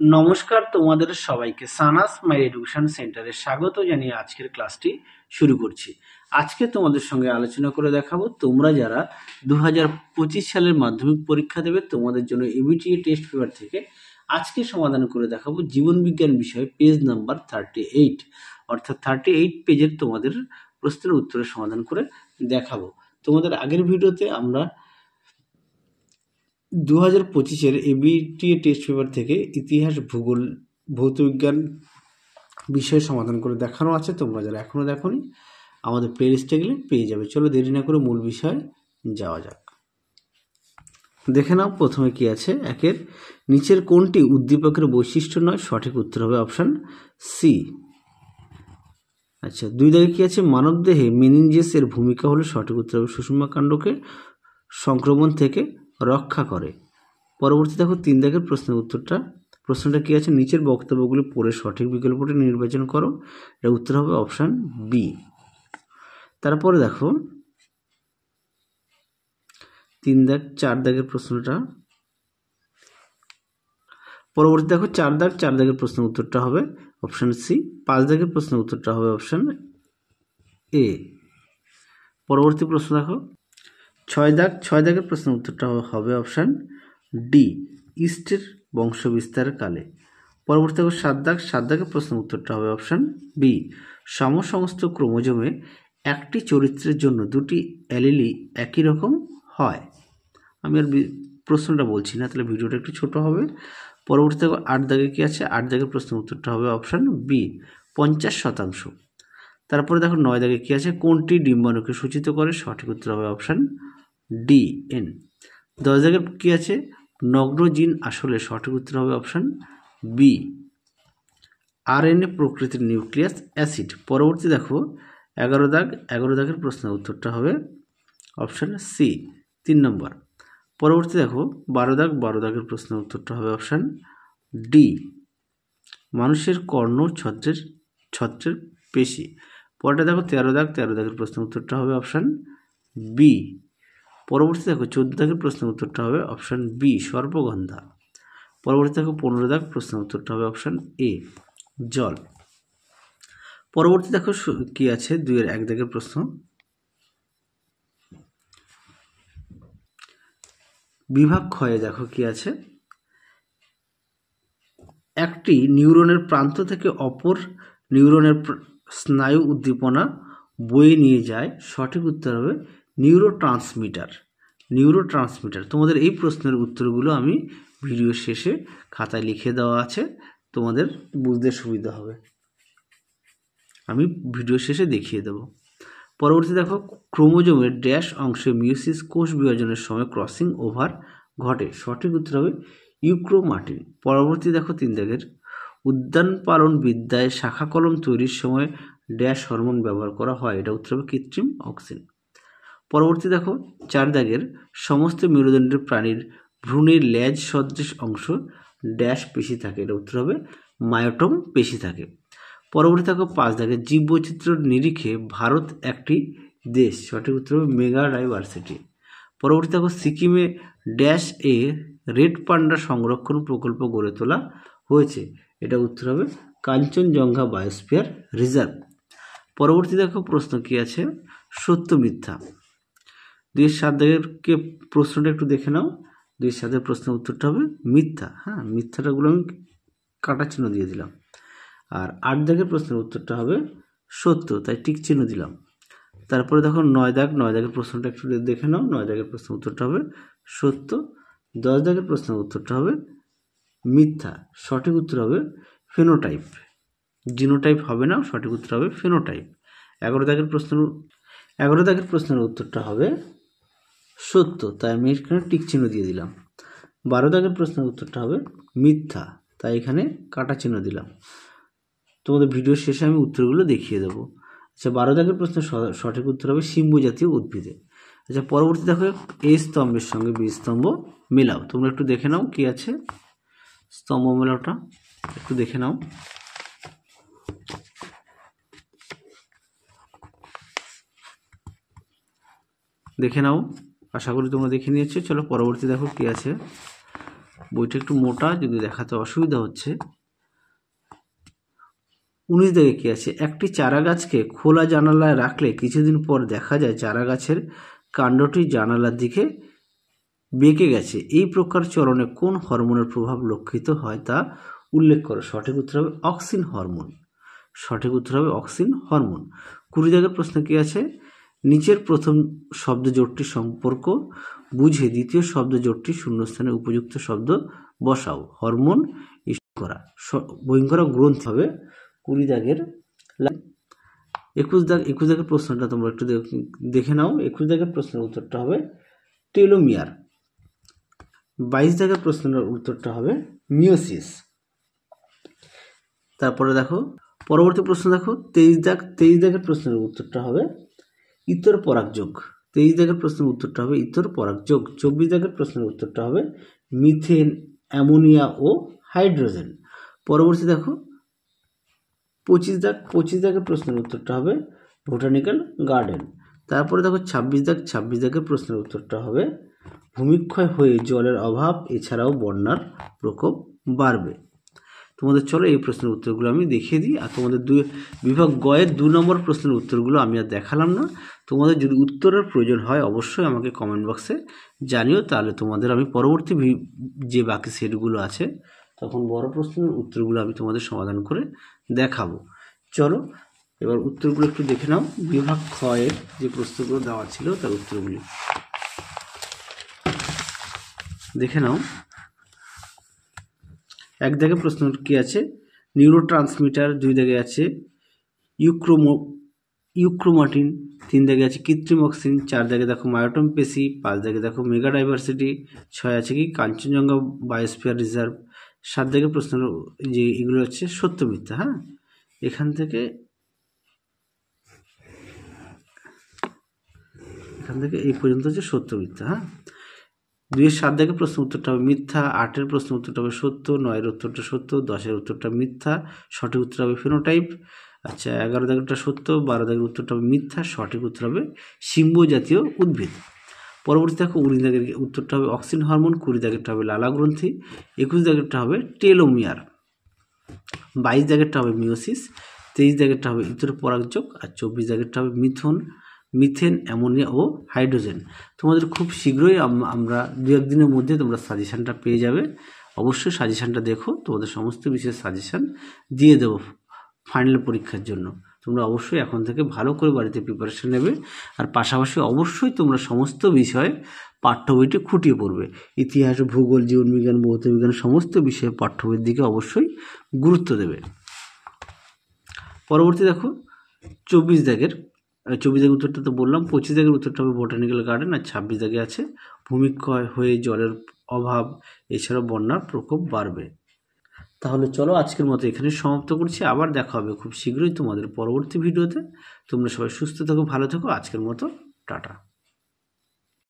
নমস্কার, তোমাদের সবাইকে সানাস মাই এডুকেশন সেন্টারে স্বাগত জানিয়ে আজকের ক্লাসটি শুরু করছি। আজকে তোমাদের সঙ্গে আলোচনা করে দেখাবো তোমরা যারা 2025 সালের মাধ্যমিক পরীক্ষা দেবে তোমাদের জন্য এবিটিএ টেস্ট পেপার থেকে আজকে সমাধান করে দেখাবো জীবন বিজ্ঞান বিষয়ে পেজ নাম্বার 38, অর্থাৎ 38 পেজের তোমাদের প্রশ্নের উত্তরের সমাধান করে দেখাবো। তোমাদের আগের ভিডিওতে আমরা 2025-এর এবিটিএ টেস্ট পেপার থেকে ইতিহাস, ভূগোল, ভৌতবিজ্ঞান বিষয় সমাধান করে দেখানো আছে। তোমরা যারা এখনও দেখোনি আমাদের প্লে লিস্টে গেলে পেয়ে যাবে। চলো দেরি না করে মূল বিষয়ে যাওয়া যাক। দেখে নাও প্রথমে কি আছে। একের নিচের কোনটি উদ্দীপকের বৈশিষ্ট্য নয়? সঠিক উত্তর হবে অপশান সি। আচ্ছা, 2 দাগে কি আছে? মানবদেহে মেনিনজেস এর ভূমিকা হলো। সঠিক উত্তর হবে সুষুম্নাকাণ্ডকে সংক্রমণ থেকে রক্ষা করে। পরবর্তী দেখো 3 দাগের প্রশ্নের উত্তরটা। প্রশ্নটা কি আছে? নিচের বক্তব্যগুলি পড়ে সঠিক বিকল্পটি নির্বাচন করো। এর উত্তর হবে অপশান বি। তারপরে দেখো 3 দাগ 4 দাগের প্রশ্নটা। পরবর্তী দেখো 4 দাগের প্রশ্নের উত্তরটা হবে অপশান সি। 5 দাগের প্রশ্নের উত্তরটা হবে অপশান এ। পরবর্তী প্রশ্ন দেখো 6 দাগের প্রশ্নের উত্তরটা হবে অপশান ডি, ইস্টের বংশবিস্তার কালে। পরবর্তী দেখো 7 দাগের প্রশ্নের উত্তরটা হবে অপশান বি, সমস্ত ক্রোমোজোমে একটি চরিত্রের জন্য দুটি অ্যালিলি একই রকম হয়। আমি আর প্রশ্নটা বলছি না, তাহলে ভিডিওটা একটু ছোট হবে। পরবর্তী দেখো 8 দাগে কি আছে? 8 দাগের প্রশ্নের উত্তরটা হবে অপশান বি, 50%। তারপরে দেখো 9 দাগে কি আছে? কোনটি ডিম্বাণুকে সূচিত করে? সঠিক উত্তর হবে অপশান ডি, এন। 10 দাগের কি আছে? নগ্ন জিন আসলে। সঠিক উত্তর হবে অপশান বি, আরএনএ প্রকৃতির নিউক্লিয়াস অ্যাসিড। পরবর্তী দেখো 11 দাগের প্রশ্নের উত্তরটা হবে অপশান সি, 3 নম্বর। পরবর্তী দেখো 12 দাগের প্রশ্নের উত্তরটা হবে অপশান ডি, মানুষের কর্ণ ছত্রের পেশি। পরটা দেখো 13 দাগের প্রশ্নের উত্তরটা হবে অপশান বি। পরবর্তী দেখো 14 দাগের প্রশ্নের উত্তরটা হবে অপশান বি, সর্পগন্ধা। পরবর্তী দেখো 15 দাগ প্রশ্নের উত্তরটা হবে অপশান এ, জল। পরবর্তী দেখো কি আছে? 2-1 দাগের প্রশ্ন। বিভাগ ক্ষয়ে দেখো কি আছে? একটি নিউরনের প্রান্ত থেকে অপর নিউরনের স্নায়ু উদ্দীপনা বয়ে নিয়ে যায়। সঠিক উত্তর হবে নিউরোট্রান্সমিটার। তোমাদের এই প্রশ্নের উত্তরগুলো আমি ভিডিও শেষে খাতায় লিখে দেওয়া আছে, তোমাদের বুঝতে সুবিধা হবে। আমি ভিডিও শেষে দেখিয়ে দেব। পরবর্তী দেখো ক্রোমোজোমের ড্যাশ অংশে মিয়োসিস কোষ বিভাজনের সময় ক্রসিং ওভার ঘটে। সঠিক উত্তর হবে ইউক্রোমাটিন। পরবর্তী দেখো 3 দাগের উদ্যান পালন বিদ্যায় শাখা কলম তৈরির সময় ড্যাশ হরমোন ব্যবহার করা হয়। এটা উত্তর হবে কৃত্রিম অক্সিন। পরবর্তী দেখো 4 দাগের সমস্ত মেরুদণ্ডের প্রাণীর ভ্রূণের লেজ সদৃশ অংশ ড্যাশ পেশি থাকে। এটা উত্তর হবে মায়োটম পেশি থাকে। পরবর্তী দেখো 5 দাগের জীববৈচিত্র্যের নিরিখে ভারত একটি দেশ। সঠিক উত্তর হবে মেগা ডাইভার্সিটি। পরবর্তী দেখো সিকিমে ড্যাশ এ রেড পান্ডা সংরক্ষণ প্রকল্প গড়ে তোলা হয়েছে। এটা উত্তর হবে কাঞ্চনজঙ্ঘা বায়োস্ফিয়ার রিজার্ভ। পরবর্তী দেখো প্রশ্ন কি আছে? সত্য মিথ্যা। 2-7 দাগের কে প্রশ্নটা একটু দেখে নাও। 2-7 প্রশ্নের উত্তরটা হবে মিথ্যা। হ্যাঁ, মিথ্যাটাগুলো আমি কাটা চিহ্ন দিয়ে দিলাম। আর 8 দাগের প্রশ্নের উত্তরটা হবে সত্য, তাই টিক চিহ্ন দিলাম। তারপরে দেখো 9 দাগের প্রশ্নটা একটু দেখে নাও। 9 দাগের প্রশ্নের উত্তরটা হবে সত্য। 10 দাগের প্রশ্নের উত্তরটা হবে মিথ্যা। সঠিক উত্তর হবে ফেনোটাইপ, জিনোটাইপ হবে না, সঠিক উত্তর হবে ফেনোটাইপ। 11 দাগের প্রশ্নের উত্তরটা হবে সত্য, তাই আমি এখানে টিক চিহ্ন দিয়ে দিলাম। 12 দাগের প্রশ্নের উত্তরটা হবে মিথ্যা, তাই এখানে কাটা চিহ্ন দিলাম। তোমাদের ভিডিও শেষে আমি উত্তরগুলো দেখিয়ে দেবো। আচ্ছা, 12 দাগের প্রশ্নের সঠিক উত্তর হবে সিম্বু জাতীয় উদ্ভিদে। আচ্ছা, পরবর্তী দেখো এই স্তম্ভের সঙ্গে বি স্তম্ভ মেলাও। তোমরা একটু দেখে নাও কি আছে স্তম্ভ মেলাওটা, একটু দেখে নাও। আশা করি তোমরা দেখে নিয়েছো। চলো পরবর্তী দেখো কি আছে। বইটা একটু মোটা, যদি দেখাতে অসুবিধা হচ্ছে। 19 দাগে কি আছে, একটি চারা গাছকে খোলা জানালায় রাখলে কিছুদিন পর দেখা যায় চারা গাছের কাণ্ডটি জানালার দিকে বেঁকে গেছে। এই প্রকার চলনে কোন হরমোনের প্রভাব লক্ষিত হয় তা উল্লেখ করো। সঠিক উত্তর হবে অক্সিন হরমোন। সঠিক উত্তর হবে অক্সিন হরমোন। 20 দাগের প্রশ্ন কি আছে, নিচের প্রথম শব্দ জোটটির সম্পর্ক বুঝে দ্বিতীয় শব্দ জোটটি শূন্যস্থানে উপযুক্ত শব্দ বসাও। হরমোন করা বহিঃকরা গ্রন্থি হবে 20 দাগের। 21 দাগের প্রশ্নটা তোমরা একটু দেখে নাও। 21 দাগের প্রশ্নের উত্তরটা হবে টেলোমিয়ার। 22 দাগের প্রশ্নের উত্তরটা হবে মিওসিস। তারপরে দেখো পরবর্তী প্রশ্ন দেখো 23 দাগের প্রশ্নের উত্তরটা হবে ইতর পরাগযোগ। 23 দাগের প্রশ্নের উত্তরটা হবে ইতর পরাগযোগ। 24 দাগের প্রশ্নের উত্তরটা হবে মিথেন, অ্যামোনিয়া ও হাইড্রোজেন। পরবর্তী দেখো 25 দাগের প্রশ্নের উত্তরটা হবে বোটানিক্যাল গার্ডেন। তারপরে দেখো 26 দাগের প্রশ্নের উত্তরটা হবে ভূমিক্ষয় হয়ে জলের অভাব এছাড়াও বন্যার প্রকোপ বাড়বে। তোমাদের চলো এই প্রশ্নের উত্তরগুলো আমি দেখিয়ে দিই। আর তোমাদের বিভাগ গয়ের 2 নম্বর প্রশ্নের উত্তরগুলো আমি আর দেখালাম না। তোমাদের যদি উত্তরের প্রয়োজন হয় অবশ্যই আমাকে কমেন্ট বক্সে জানিও, তাহলে তোমাদের আমি পরবর্তী যে বাকি সেটগুলো আছে তখন বড় প্রশ্নের উত্তরগুলো আমি তোমাদের সমাধান করে দেখাবো। চলো এবার উত্তরগুলো একটু দেখে নাও। বিভাগ ক্ষয়ের যে প্রশ্নগুলো দেওয়া ছিল তার উত্তরগুলি দেখে নাও। 1 দাগে প্রশ্ন কি আছে, নিউরোট্রান্সমিটার। 2 দাগে আছে ইউক্রোমাটিন। 3 দাগে আছে কৃত্রিম অক্সিন। 4 দাগে দেখো মায়োটম পেশি। 5 দাগে দেখো মেগা ডাইভার্সিটি। 6 আছে কি কাঞ্চনজঙ্ঘা বায়োস্ফিয়ার রিজার্ভ। 7 দাগে প্রশ্ন যে এগুলো হচ্ছে সত্য মিথ্যা। হ্যাঁ, এখান থেকে এই পর্যন্ত হচ্ছে সত্য মিথ্যা। হ্যাঁ, 2-এর 7 দাগের প্রশ্ন উত্তরটা হবে মিথ্যা। 8-এর প্রশ্ন উত্তরটা হবে সত্য। 9-এর উত্তরটা সত্য। 10-এর উত্তরটা মিথ্যা। সঠিক উত্তর হবে ফিনোটাইপ। আচ্ছা, 11 দাগেরটা সত্য। 12 দাগের উত্তরটা হবে মিথ্যা। সঠিক উত্তর হবে সিম্ব জাতীয় উদ্ভিদ। পরবর্তী দেখো 19 দাগের উত্তরটা হবে অক্সিন হরমোন। 20 দাগেরটা হবে লালা গ্রন্থি। 21 দাগেরটা হবে টেলোমিয়ার। 22 দাগেরটা হবে মিওসিস। 23 দাগেরটা হবে ইতর পরাগযোগ। আর 24 দাগেরটা হবে মিথেন, অ্যামোনিয়া ও হাইড্রোজেন। তোমাদের খুব শীঘ্রই আমরা 2-1 দিনের মধ্যে তোমরা সাজেশানটা পেয়ে যাবে। অবশ্যই সাজেশানটা দেখো, তোমাদের সমস্ত বিষয়ের সাজেশান দিয়ে দেবো ফাইনাল পরীক্ষার জন্য। তোমরা অবশ্যই এখন থেকে ভালো করে বাড়িতে প্রিপারেশন নেবে। আর পাশাপাশি অবশ্যই তোমরা সমস্ত বিষয়ে পাঠ্য বইটি খুঁটিয়ে পড়বে। ইতিহাস, ভূগোল, জীবনবিজ্ঞান, ভৌতবিজ্ঞান সমস্ত বিষয়ে পাঠ্য বইয়ের দিকে অবশ্যই গুরুত্ব দেবে। পরবর্তী দেখো 24 দাগের উত্তরটা তো বললাম। 25 দাগের উত্তরটা হবে বোটানিক্যাল গার্ডেন। আর 26 দাগে আছে ভূমিক্ষয় হয়ে জলের অভাব এছাড়াও বন্যার প্রকোপ বাড়বে। তাহলে চলো আজকের মতো এখানে সমাপ্ত করছি। আবার দেখা হবে খুব শীঘ্রই তোমাদের পরবর্তী ভিডিওতে। তোমরা সবাই সুস্থ থেকো, ভালো থেকো। আজকের মতো টাটা।